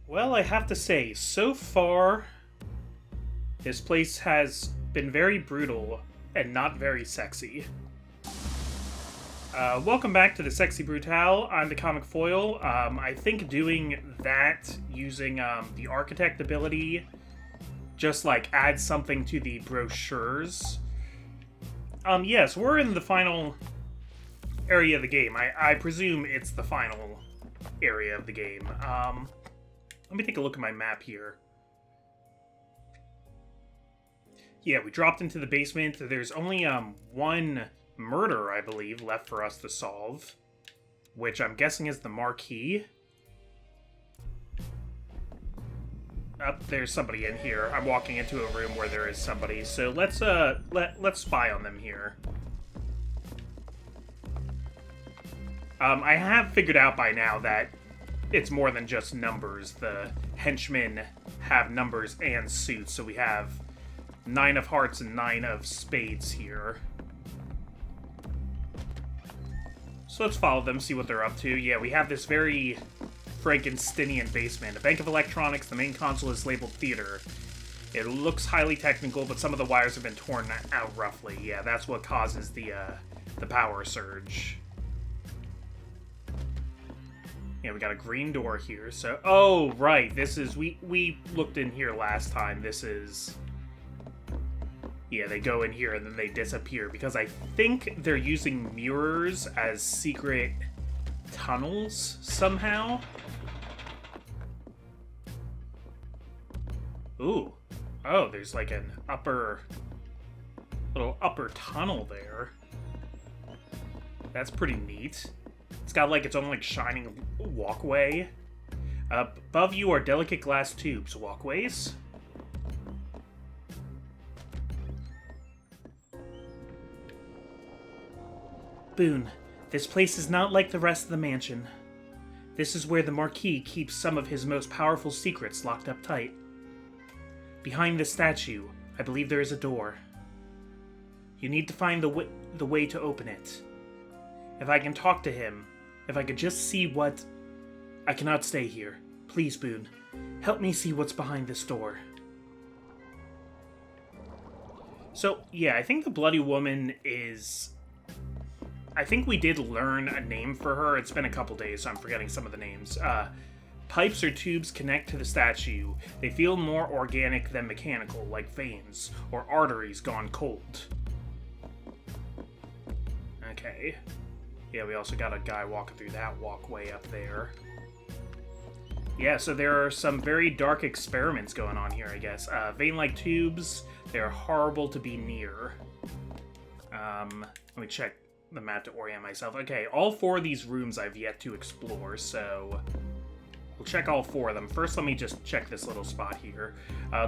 Well, I have to say, so far, this place has been very brutal and not very sexy. Welcome back to the Sexy Brutale. I'm the Comic Foil. I think doing that using the Architect ability just like adds something to the brochures. Yes, we're in the final area of the game. I presume it's the final area of the game. Let me take a look at my map here. Yeah, we dropped into the basement. There's only one murder, I believe, left for us to solve, which I'm guessing is the Marquis. There's somebody in here. I'm walking into a room where there is somebody, so let's spy on them here. I have figured out by now that it's more than just numbers. The henchmen have numbers and suits, so we have 9 of hearts and 9 of spades here. So let's follow them, see what they're up to. Yeah, we have this very Frankensteinian basement. A bank of electronics, the main console is labeled theater. It looks highly technical, but some of the wires have been torn out roughly. Yeah, that's what causes the power surge. Yeah, we got a green door here, so... Oh, right, this is... We looked in here last time. This is... Yeah, they go in here and then they disappear, because I think they're using mirrors as secret tunnels, somehow. Ooh. Oh, there's like an little upper tunnel there. That's pretty neat. It's got like its own like shining walkway. Above you are delicate glass tubes. Walkways? Boone, this place is not like the rest of the mansion. This is where the Marquis keeps some of his most powerful secrets locked up tight. Behind this statue, I believe there is a door. You need to find the way to open it. If I can talk to him, if I could just see what... I cannot stay here. Please, Boone, help me see what's behind this door. So, yeah, I think the Bloody Woman is... I think we did learn a name for her. It's been a couple days, so I'm forgetting some of the names. Pipes or tubes connect to the statue. They feel more organic than mechanical, like veins or arteries gone cold. Okay. Yeah, we also got a guy walking through that walkway up there. Yeah, so there are some very dark experiments going on here, I guess. Vein-like tubes, they're horrible to be near. Let me check the map to orient myself. Okay, all 4 of these rooms I've yet to explore, so we'll check all 4 of them. First, let me just check this little spot here.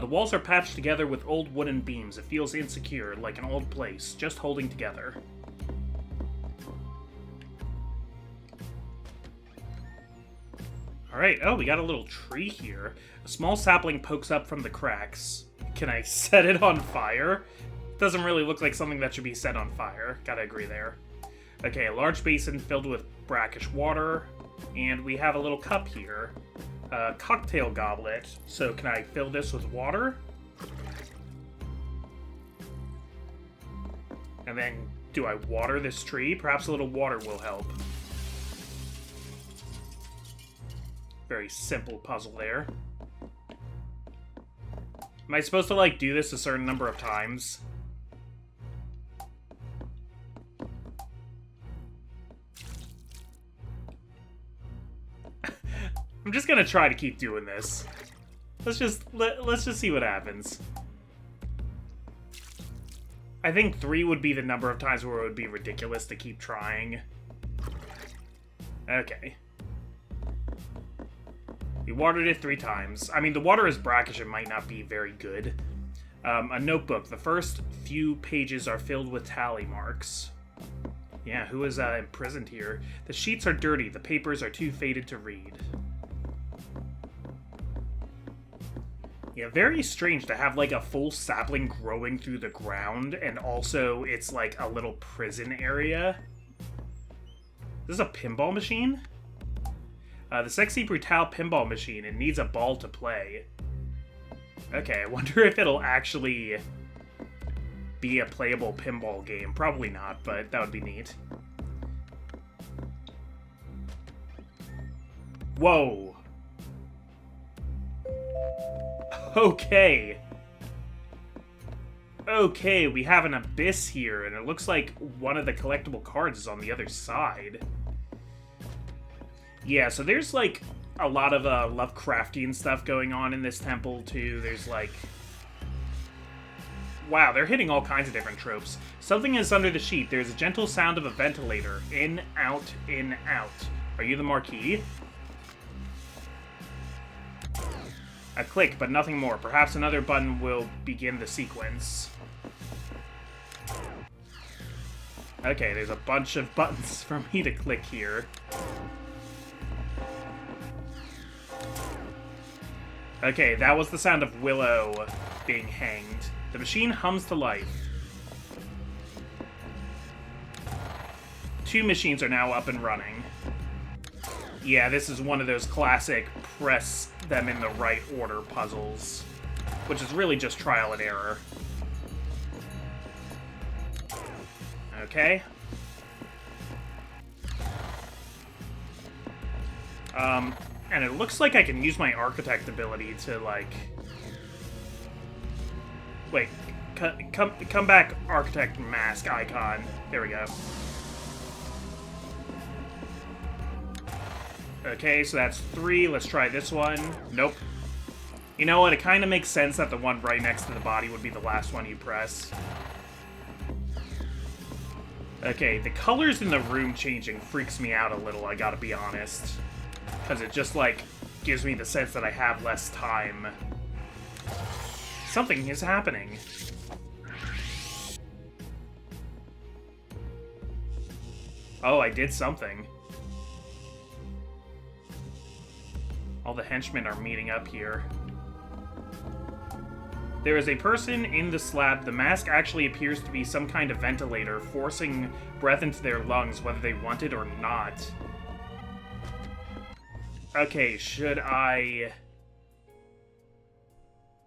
The walls are patched together with old wooden beams. It feels insecure, like an old place, just holding together. Alright, oh, we got a little tree here. A small sapling pokes up from the cracks. Can I set it on fire? Doesn't really look like something that should be set on fire. Gotta agree there. Okay, a large basin filled with brackish water. And we have a little cup here. A cocktail goblet. So can I fill this with water? And then, do I water this tree? Perhaps a little water will help. Very simple puzzle there. Am I supposed to, like, do this a certain number of times? I'm just gonna try to keep doing this. Let's just see what happens. I think 3 would be the number of times where it would be ridiculous to keep trying. Okay. We watered it 3 times. I mean, the water is brackish, it might not be very good. A notebook. The first few pages are filled with tally marks. Yeah, who is imprisoned here? The sheets are dirty, the papers are too faded to read. Yeah, very strange to have, like, a full sapling growing through the ground, and also it's, like, a little prison area. This is a pinball machine? The sexy Brutale pinball machine. It needs a ball to play. Okay, I wonder if it'll actually be a playable pinball game. Probably not, but that would be neat. Whoa. Okay. Okay, we have an abyss here, and it looks like one of the collectible cards is on the other side. Yeah, so there's, like, a lot of Lovecraftian stuff going on in this temple, too. There's, like... Wow, they're hitting all kinds of different tropes. Something is under the sheet. There's a gentle sound of a ventilator. In, out, in, out. Are you the Marquis? A click, but nothing more. Perhaps another button will begin the sequence. Okay, there's a bunch of buttons for me to click here. Okay, that was the sound of Willow being hanged. The machine hums to life. 2 machines are now up and running. Yeah, this is one of those classic press them in the right order puzzles, which is really just trial and error. Okay. And it looks like I can use my architect ability to, like... Wait, come back, architect mask icon. There we go. Okay, so that's 3. Let's try this one. Nope. You know what? It kind of makes sense that the one right next to the body would be the last one you press. Okay, the colors in the room changing freaks me out a little, I gotta be honest. Because it just, like, gives me the sense that I have less time. Something is happening. Oh, I did something. All the henchmen are meeting up here. There is a person in the slab. The mask actually appears to be some kind of ventilator, forcing breath into their lungs, whether they want it or not. Okay, should I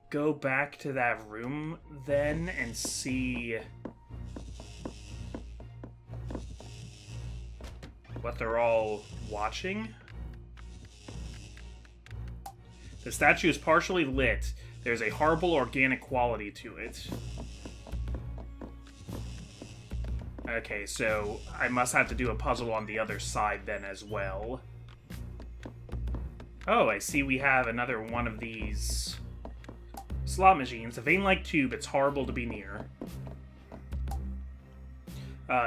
go back to that room then and see what they're all watching? The statue is partially lit. There's a horrible organic quality to it. Okay, so I must have to do a puzzle on the other side then as well. Oh, I see we have another one of these slot machines. A vein-like tube, it's horrible to be near.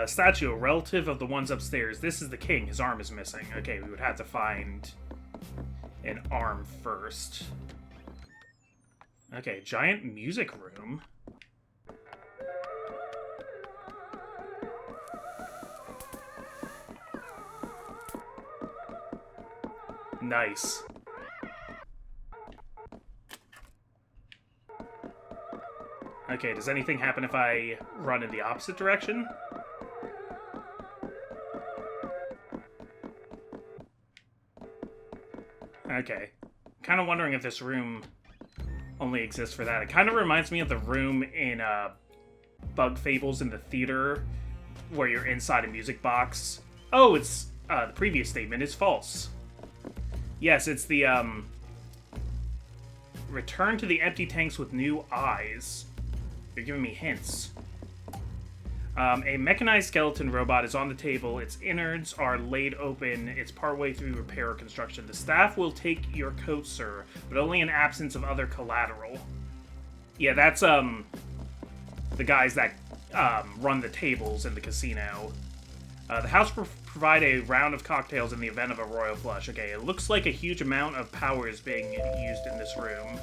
Statue, a relative of the ones upstairs. This is the king. His arm is missing. Okay, we would have to find an arm first. Okay, giant music room. Nice. Okay, does anything happen if I run in the opposite direction? Okay. Kind of wondering if this room only exists for that. It kind of reminds me of the room in Bug Fables in the theater where you're inside a music box. Oh, it's the previous statement is false. Yes, it's the return to the empty tanks with new eyes. You're giving me hints. A mechanized skeleton robot is on the table. Its innards are laid open. It's partway through repair or construction. The staff will take your coat, sir, but only in absence of other collateral. Yeah, that's the guys that run the tables in the casino. The house will provide a round of cocktails in the event of a royal flush. Okay, it looks like a huge amount of power is being used in this room.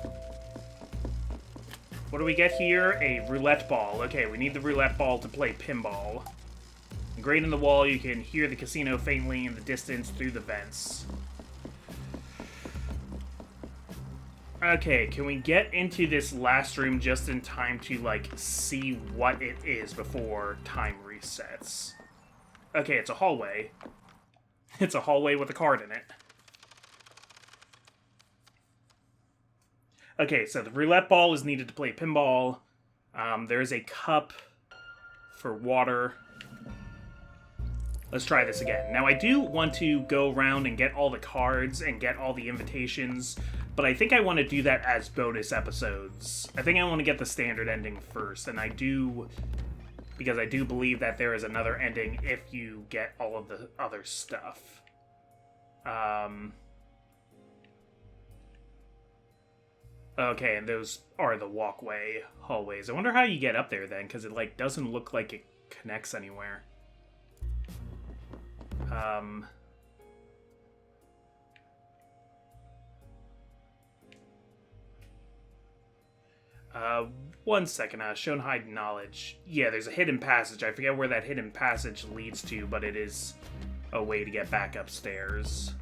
What do we get here? A roulette ball. Okay, we need the roulette ball to play pinball. Engraved in the wall, you can hear the casino faintly in the distance through the vents. Okay, can we get into this last room just in time to, like, see what it is before time resets? Okay, it's a hallway. It's a hallway with a card in it. Okay, so the roulette ball is needed to play pinball. There's a cup for water. Let's try this again. Now, I do want to go around and get all the cards and get all the invitations, but I think I want to do that as bonus episodes. I think I want to get the standard ending first, and I do... because I do believe that there is another ending if you get all of the other stuff. Okay, and those are the walkway hallways. I wonder how you get up there then, because it, like, doesn't look like it connects anywhere. One second, shown hide knowledge. Yeah, there's a hidden passage. I forget where that hidden passage leads to, but it is a way to get back upstairs.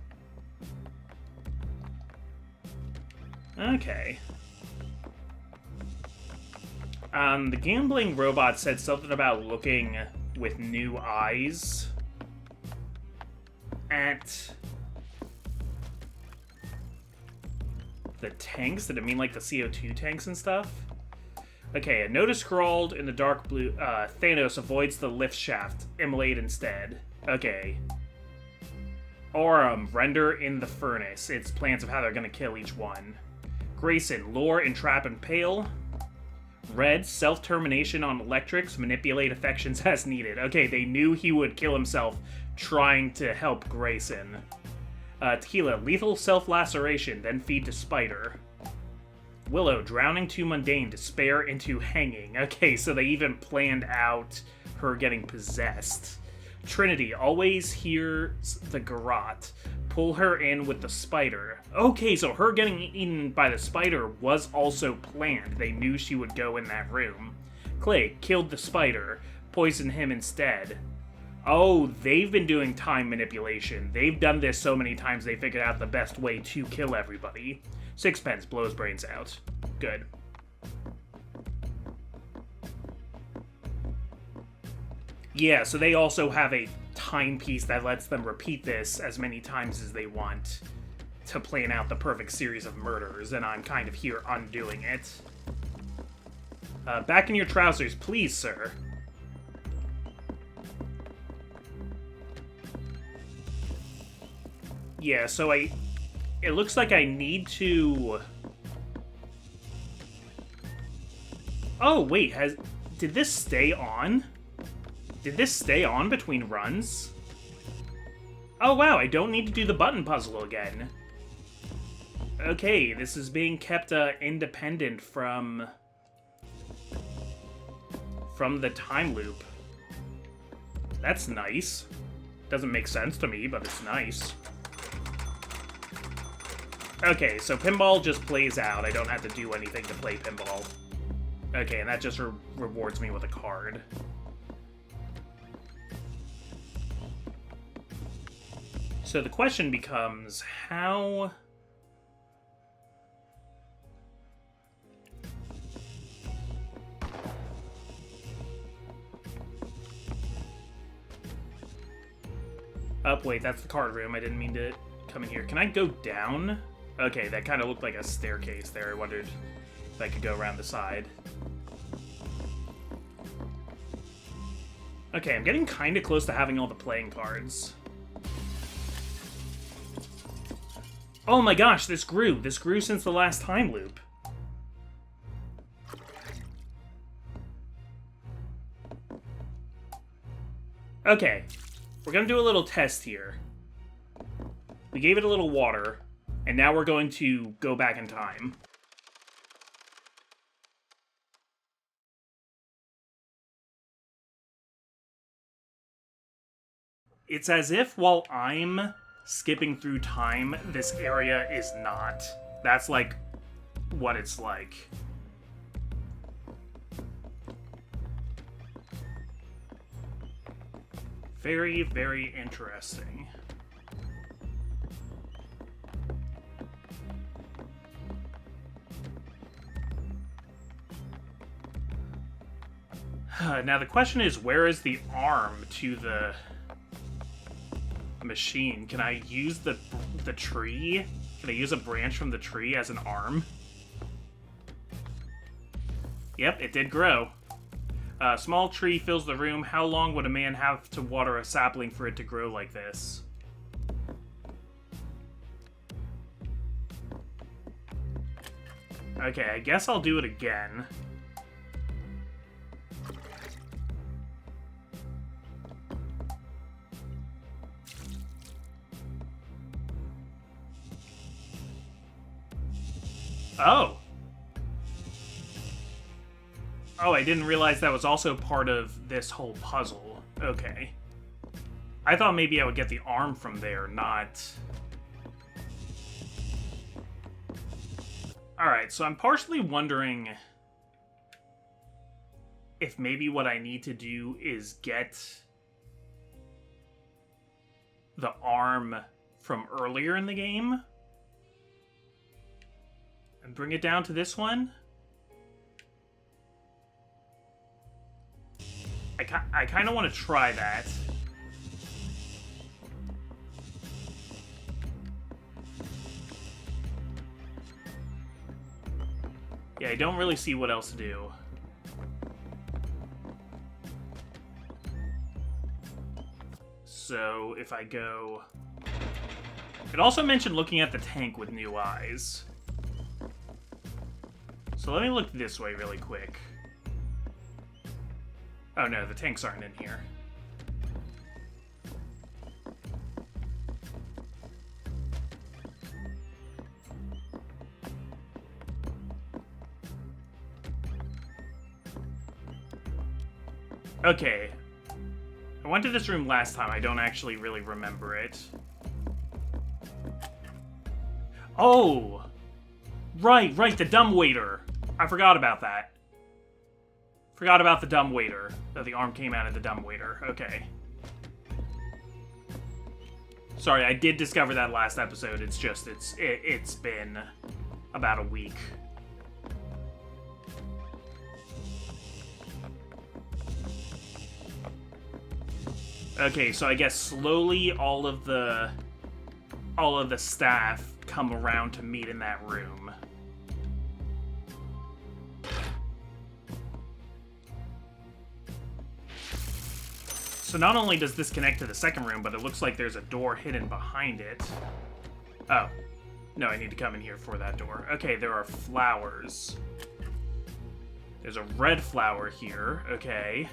Okay. The gambling robot said something about looking with new eyes at the tanks. Did it mean like the CO2 tanks and stuff? Okay, a notice scrawled in the dark blue. Thanos avoids the lift shaft. Immolate instead. Okay. Aurum, render in the furnace. It's plans of how they're gonna kill each one. Grayson, lure, entrap, and pale. Red, self-termination on electrics. Manipulate affections as needed. Okay, they knew he would kill himself trying to help Grayson. Tequila, lethal self-laceration, then feed to Spider. Willow, drowning too mundane, despair into hanging. Okay, so they even planned out her getting possessed. Trinity, always hears the garrote. Pull her in with the spider. Okay, so her getting eaten by the spider was also planned. They knew she would go in that room. Clay, killed the spider. Poisoned him instead. Oh, they've been doing time manipulation. They've done this so many times they figured out the best way to kill everybody. Sixpence blows brains out. Good. Yeah, so they also have a timepiece that lets them repeat this as many times as they want to plan out the perfect series of murders, and I'm kind of here undoing it. Back in your trousers, please, sir. Yeah, so it looks like I need to... Oh, wait, did this stay on? Did this stay on between runs? Oh, wow, I don't need to do the button puzzle again. Okay, this is being kept independent from the time loop. That's nice. Doesn't make sense to me, but it's nice. Okay, so pinball just plays out. I don't have to do anything to play pinball. Okay, and that just rewards me with a card. So the question becomes, how... Oh, wait, that's the card room. I didn't mean to come in here. Can I go down? Okay, that kind of looked like a staircase there. I wondered if I could go around the side. Okay, I'm getting kind of close to having all the playing cards. Oh my gosh, this grew. This grew since the last time loop. Okay, we're gonna do a little test here. We gave it a little water, and now we're going to go back in time. It's as if while I'm skipping through time, this area is not. That's like what it's like. Very, very interesting. Now the question is, where is the arm to the machine? Can I use the tree? Can I use a branch from the tree as an arm? Yep, it did grow. A small tree fills the room. How long would a man have to water a sapling for it to grow like this? Okay, I guess I'll do it again. Oh! Oh, I didn't realize that was also part of this whole puzzle. Okay. I thought maybe I would get the arm from there, not... Alright, so I'm partially wondering if maybe what I need to do is get the arm from earlier in the game and bring it down to this one. I kind of want to try that. Yeah, I don't really see what else to do. So, if I go... It also mentioned looking at the tank with new eyes. So let me look this way really quick. Oh no, the tanks aren't in here. Okay. I went to this room last time. I don't actually really remember it. Oh! Right, the dumbwaiter. I forgot about that. Forgot about the dumbwaiter. That the arm came out of the dumbwaiter. Okay. Sorry, I did discover that last episode. It's just, it's been about a week. Okay, so I guess slowly all of the staff come around to meet in that room. So not only does this connect to the second room, but it looks like there's a door hidden behind it. Oh. No, I need to come in here for that door. Okay, there are flowers. There's a red flower here. Okay.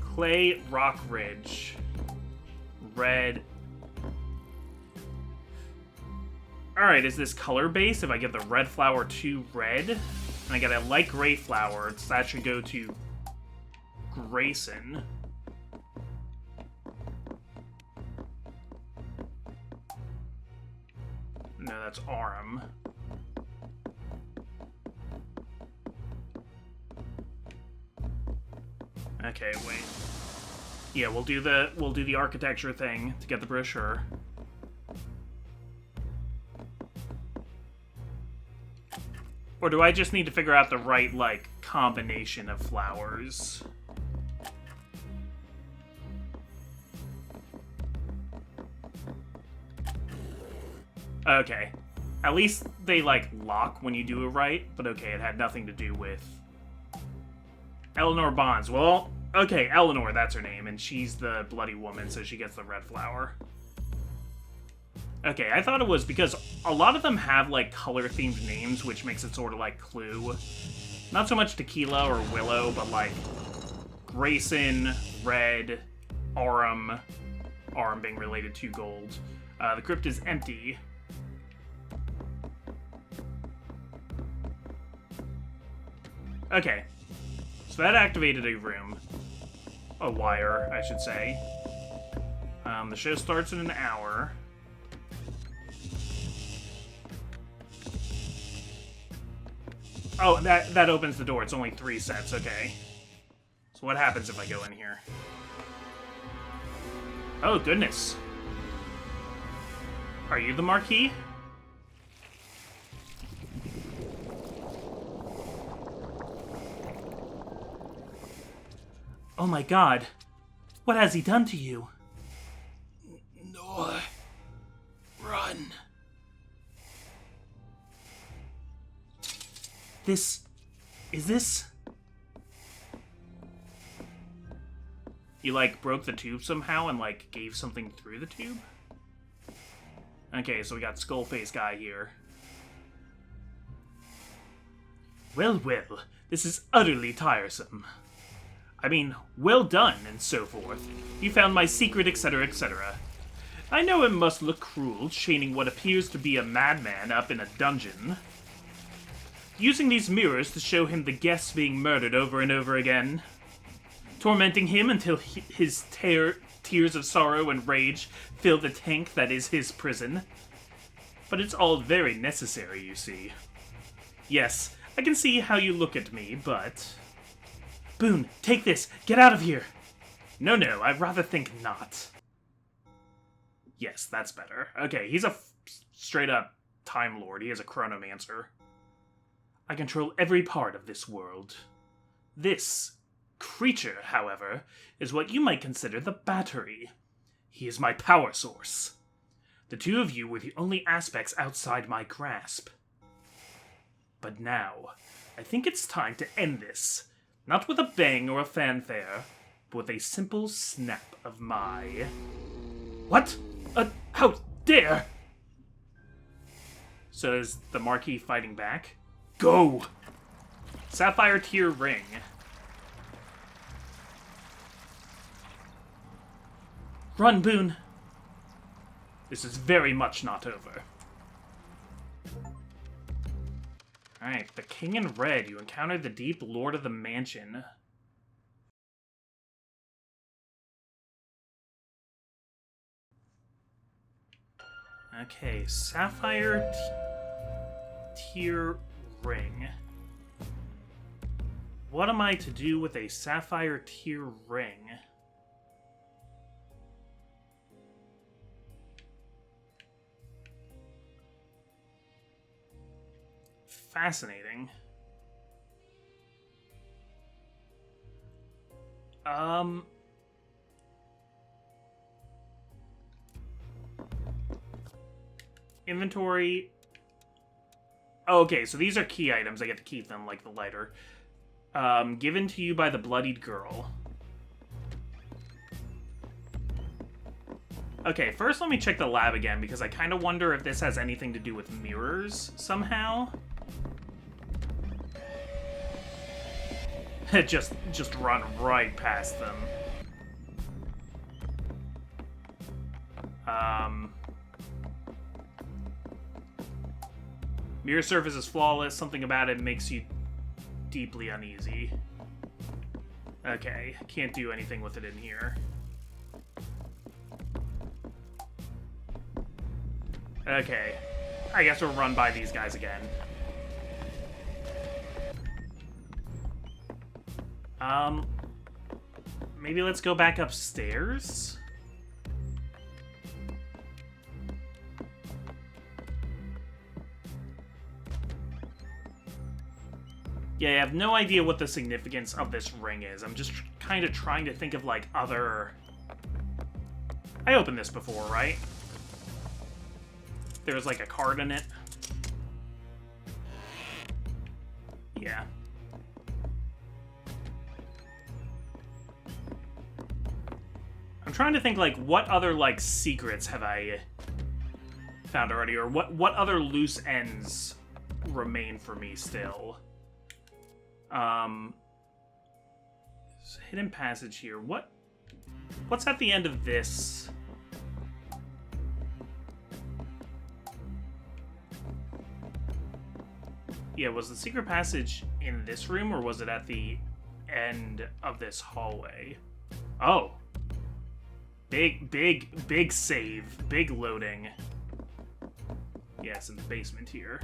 Clay Rock Ridge. Red. Alright, is this color based? If I get the red flower to red, and I get a light gray flower, that should go to Grayson. No, that's Aram. Okay, wait. Yeah, we'll do the architecture thing to get the brochure. Or do I just need to figure out the right, like, combination of flowers? Okay. At least they, like, lock when you do it right, but okay, it had nothing to do with Eleanor Bonds. Well, okay, Eleanor, that's her name, and she's the bloody woman, so she gets the red flower. Okay, I thought it was because a lot of them have, like, color-themed names, which makes it sort of like Clue. Not so much Tequila or Willow, but, like, Grayson, Red, Aram being related to gold. The crypt is empty. Okay. So that activated a room. A wire, I should say. The show starts in an hour. Oh, that opens the door. It's only 3 sets, okay. So what happens if I go in here? Oh, goodness. Are you the Marquis? Oh my god. What has he done to you? No. Run. This Is this... You, like, broke the tube somehow and, like, gave something through the tube? Okay, so we got Skullface guy here. Well, well, this is utterly tiresome. I mean, well done, and so forth. You found my secret, etc., etc. I know it must look cruel, chaining what appears to be a madman up in a dungeon. Using these mirrors to show him the guests being murdered over and over again. Tormenting him until his tears of sorrow and rage fill the tank that is his prison. But it's all very necessary, you see. Yes, I can see how you look at me, but... Boone, take this! Get out of here! No, I'd rather think not. Yes, that's better. Okay, he's a straight-up Time Lord. He is a Chronomancer. I control every part of this world. This creature, however, is what you might consider the battery. He is my power source. The two of you were the only aspects outside my grasp. But now, I think it's time to end this. Not with a bang or a fanfare, but with a simple snap of my... What? How dare! So is the Marquis fighting back? Go! Sapphire Tier Ring. Run, Boone! This is very much not over. Alright, the King in Red. You encountered the Deep Lord of the Mansion. Okay, Sapphire Tier Ring. What am I to do with a Sapphire Tier Ring? Fascinating. Inventory. Oh, okay, so these are key items. I get to keep them, like the lighter. Given to you by the Bloodied Girl. Okay, first let me check the lab again, because I kind of wonder if this has anything to do with mirrors somehow. just run right past them. Mirror surface is flawless. Something about it makes you deeply uneasy. Okay, can't do anything with it in here. Okay, I guess we'll run by these guys again. Maybe let's go back upstairs? Yeah, I have no idea what the significance of this ring is. I'm just kind of trying to think of, like, other... I opened this before, right? There was, like, a card in it. Yeah. I'm trying to think, like, what other, like, secrets have I found already? Or what other loose ends remain for me still? Hidden passage here. What's at the end of this? Yeah, was the secret passage in this room, or was it at the end of this hallway? Oh. Big save. Big loading. Yeah, it's in the basement here.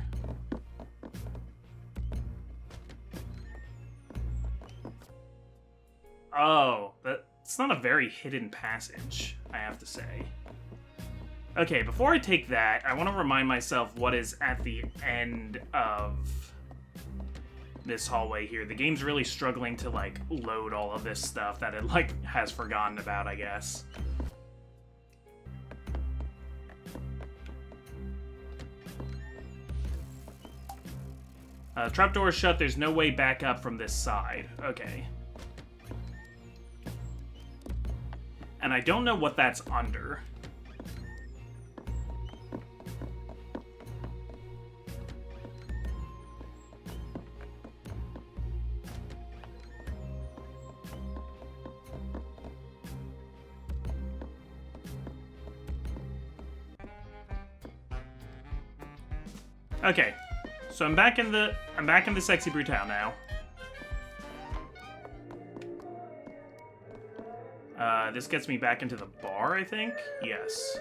Oh, that's not a very hidden passage, I have to say. Okay, before I take that, I want to remind myself what is at the end of this hallway here. The game's really struggling to, like, load all of this stuff that it, like, has forgotten about, I guess. Trapdoor is shut. There's no way back up from this side. Okay. And I don't know what that's under. Okay, so I'm back in the sexy Brutale now. This gets me back into the bar, I think? Yes.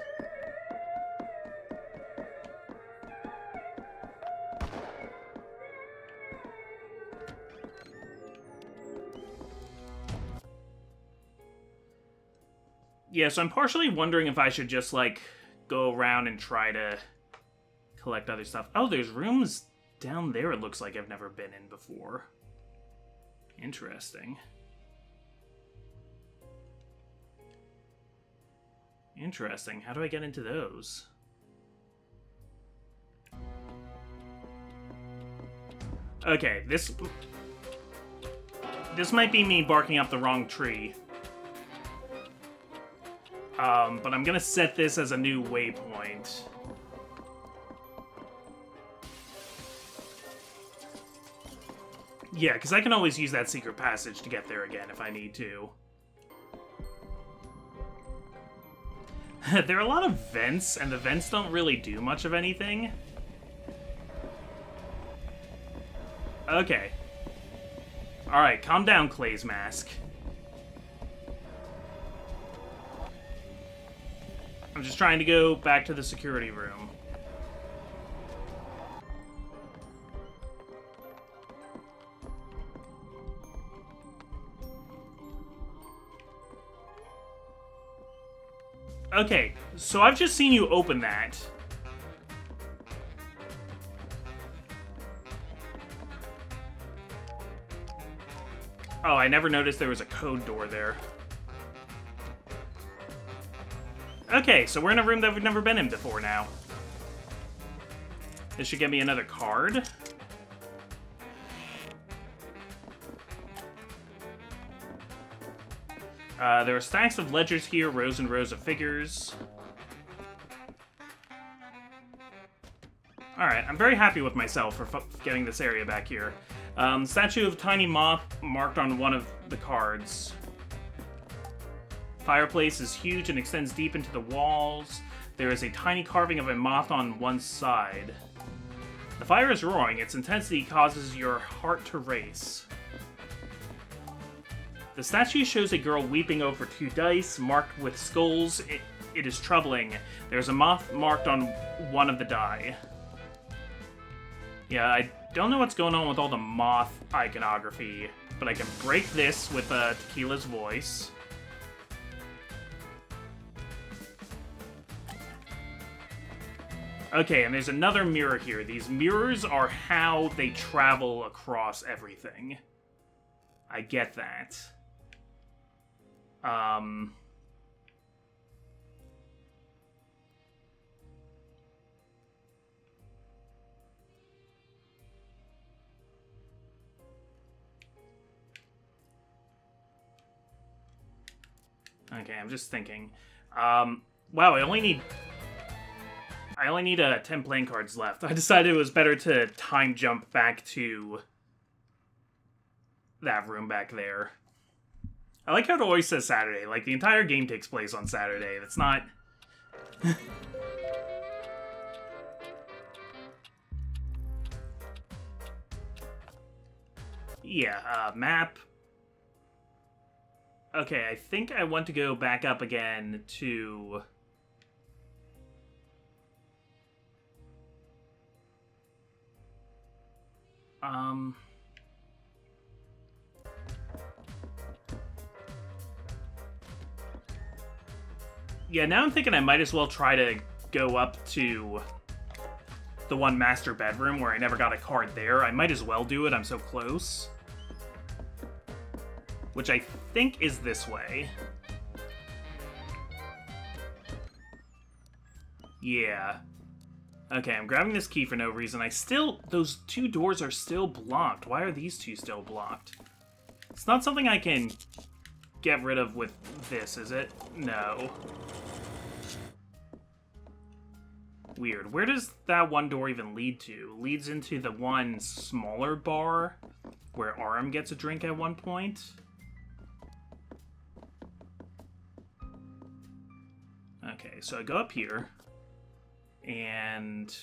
Yeah, so I'm partially wondering if I should just, like, go around and try to collect other stuff. Oh, there's rooms down there it looks like I've never been in before. Interesting. Interesting. How do I get into those? Okay, this might be me barking up the wrong tree. But I'm gonna set this as a new waypoint. Yeah, because I can always use that secret passage to get there again if I need to. There are a lot of vents, and the vents don't really do much of anything. Okay. Alright, calm down, Clay's Mask. I'm just trying to go back to the security room. Okay, so I've just seen you open that. Oh, I never noticed there was a code door there. Okay, so we're in a room that we've never been in before now. This should get me another card. There are stacks of ledgers here, rows and rows of figures. Alright, I'm very happy with myself for getting this area back here. Statue of tiny moth marked on one of the cards. Fireplace is huge and extends deep into the walls. There is a tiny carving of a moth on one side. The fire is roaring. Its intensity causes your heart to race. The statue shows a girl weeping over 2 dice, marked with skulls. It is troubling. There's a moth marked on one of the die. Yeah, I don't know what's going on with all the moth iconography, but I can break this with Tequila's voice. Okay, and there's another mirror here. These mirrors are how they travel across everything. I get that. Okay, I'm just thinking. Wow, I only need 10 playing cards left. I decided it was better to time jump back to that room back there. I like how it always says Saturday. Like, the entire game takes place on Saturday. That's not... Yeah, map. Okay, I think I want to go back up again to... Yeah, now I'm thinking I might as well try to go up to the one master bedroom where I never got a card there. I might as well do it, I'm so close. Which I think is this way. Yeah. Okay, I'm grabbing this key for no reason. Those two doors are still blocked. Why are these two still blocked? It's not something I can get rid of with this, is it? No. Weird. Where does that one door even lead to? Leads into the one smaller bar where Aram gets a drink at one point? Okay, so I go up here, and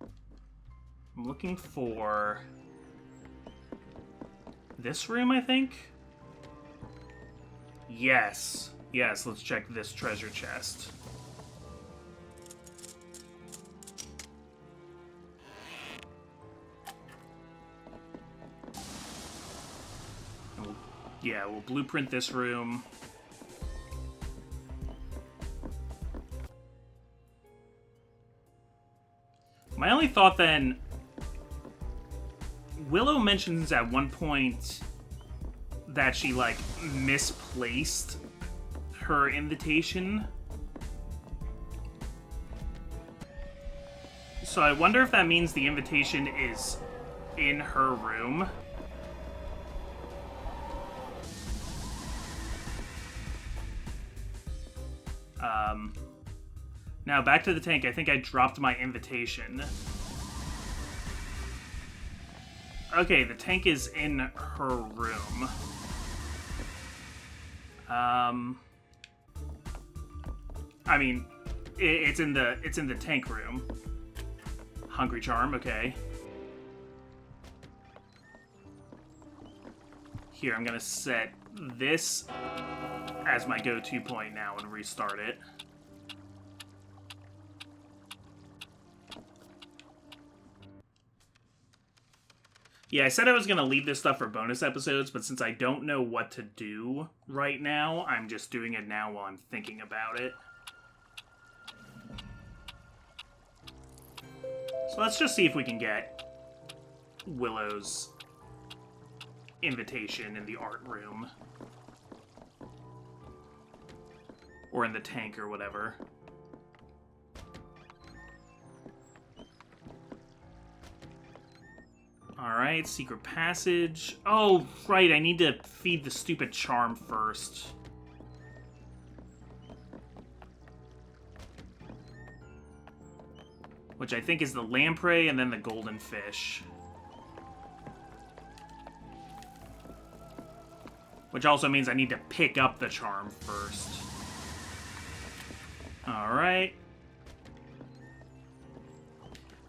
I'm looking for this room, I think? Yes. Yes, let's check this treasure chest. Yeah, we'll blueprint this room. My only thought then, Willow mentions at one point that she, like, misplaced her invitation. So I wonder if that means the invitation is in her room. Now, back to the tank. I think I dropped my invitation. Okay, the tank is in her room. I mean, it's in the tank room. Hungry Charm, okay. Here, I'm gonna set this as my go-to point now and restart it. Yeah, I said I was going to leave this stuff for bonus episodes, but since I don't know what to do right now, I'm just doing it now while I'm thinking about it. So let's just see if we can get Willow's invitation in the art room. Or in the tank or whatever. Alright, secret passage. Oh, right, I need to feed the stupid charm first. Which I think is the lamprey and then the golden fish. Which also means I need to pick up the charm first. Alright.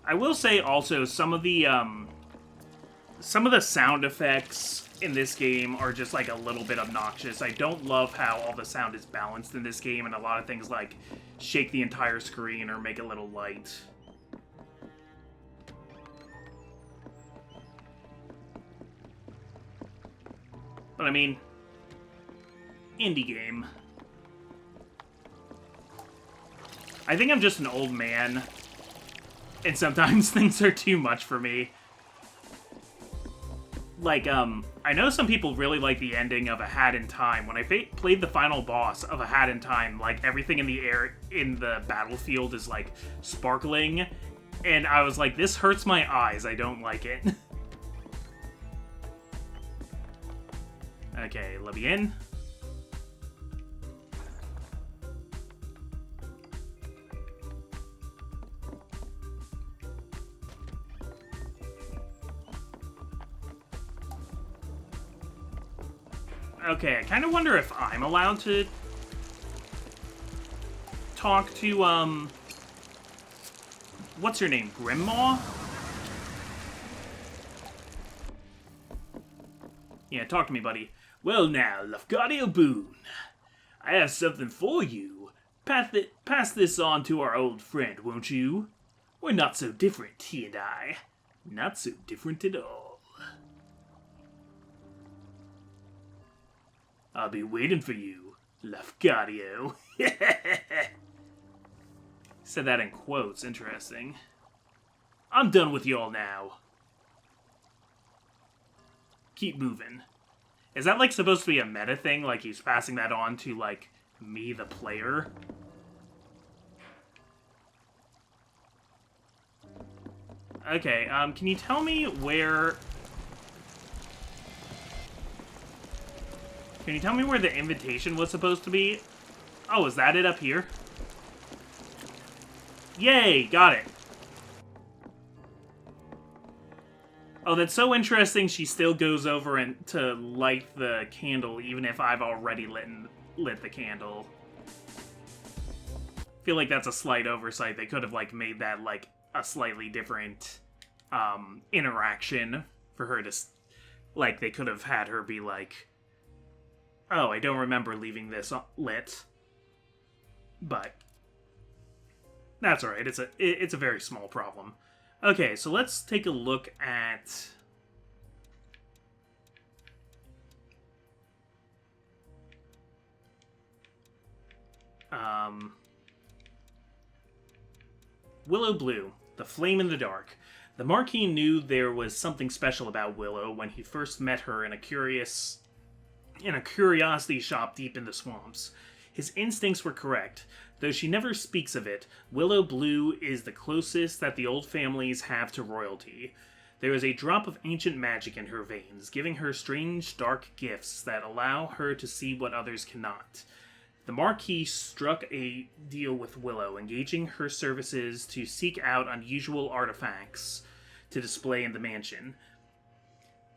I will say also some of the sound effects in this game are just, like, a little bit obnoxious. I don't love how all the sound is balanced in this game, and a lot of things, like, shake the entire screen or make it a little light. But, I mean, indie game. I think I'm just an old man, and sometimes things are too much for me. Like, I know some people really like the ending of A Hat in Time. When I played the final boss of A Hat in Time, like, everything in the air, in the battlefield is, like, sparkling. And I was like, this hurts my eyes. I don't like it. Okay, let me in. Okay, I kind of wonder if I'm allowed to talk to, what's her name? Grimmaw? Yeah, talk to me, buddy. Well now, Lafgardio Boone, I have something for you. Pass this on to our old friend, won't you? We're not so different, he and I. Not so different at all. I'll be waiting for you, Lafgardio. Said that in quotes, interesting. I'm done with y'all now. Keep moving. Is that, like, supposed to be a meta thing? Like, he's passing that on to, like, me, the player? Okay, can you tell me where... Can you tell me where the invitation was supposed to be? Oh, is that it up here? Yay, got it. Oh, that's so interesting. She still goes over and to light the candle, even if I've already lit the candle. I feel like that's a slight oversight. They could have, like, made that, like, a slightly different, interaction for her to, like, they could have had her be like, oh, I don't remember leaving this lit. But that's alright. It's a very small problem. Okay, so let's take a look at... Willow Blue, the Flame in the Dark. The Marquis knew there was something special about Willow when he first met her in a curiosity shop deep in the swamps. His instincts were correct. Though she never speaks of it, Willow Blue is the closest that the old families have to royalty. There is a drop of ancient magic in her veins, giving her strange, dark gifts that allow her to see what others cannot. The Marquis struck a deal with Willow, engaging her services to seek out unusual artifacts to display in the mansion.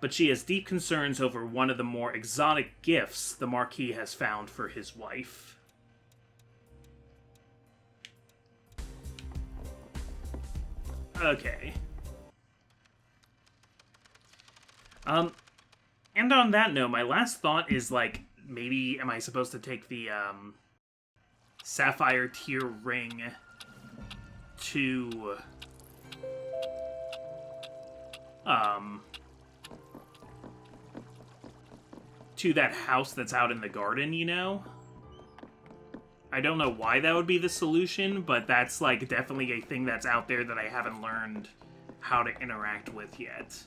But she has deep concerns over one of the more exotic gifts the Marquis has found for his wife. Okay. And on that note, my last thought is, like, maybe am I supposed to take the, Sapphire Tier Ring to, that house that's out in the garden, you know? I don't know why that would be the solution, but that's, like, definitely a thing that's out there that I haven't learned how to interact with yet.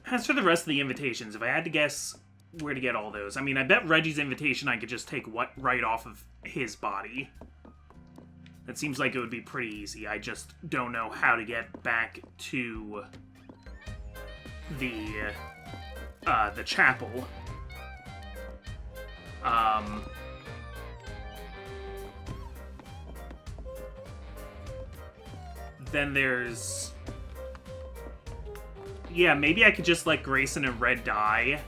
As for the rest of the invitations, if I had to guess where to get all those, I mean, I bet Reggie's invitation I could just take right off of his body. That seems like it would be pretty easy. I just don't know how to get back to the chapel. Then there's... Yeah, maybe I could just let Grayson and Red die,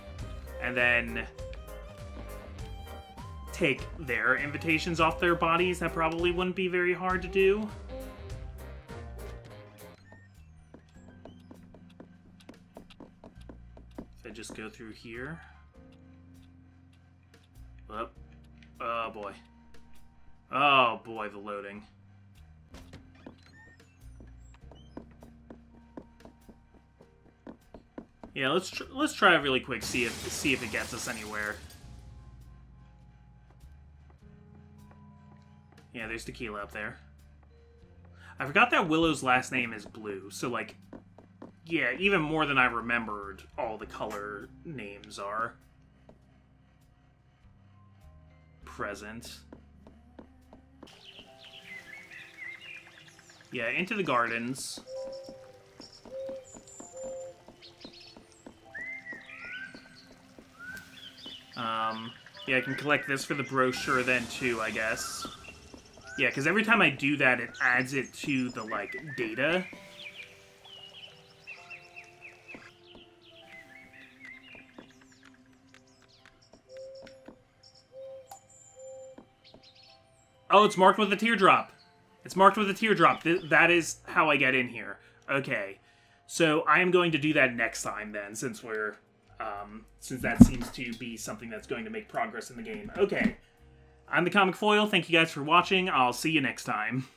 and then take their invitations off their bodies. That probably wouldn't be very hard to do. If I just go through here. Oh, oh boy. Oh boy, the loading. Yeah, let's try it really quick. See if it gets us anywhere. Yeah, there's Tequila up there. I forgot that Willow's last name is Blue, so like, yeah, even more than I remembered all the color names are present. Yeah, into the gardens. Yeah, I can collect this for the brochure then too, I guess. Yeah, because every time I do that, it adds it to the, like, data. Oh, it's marked with a teardrop. It's marked with a teardrop. That is how I get in here. Okay. So I am going to do that next time then, since we're... since that seems to be something that's going to make progress in the game. Okay. I'm the Comic Foil. Thank you guys for watching. I'll see you next time.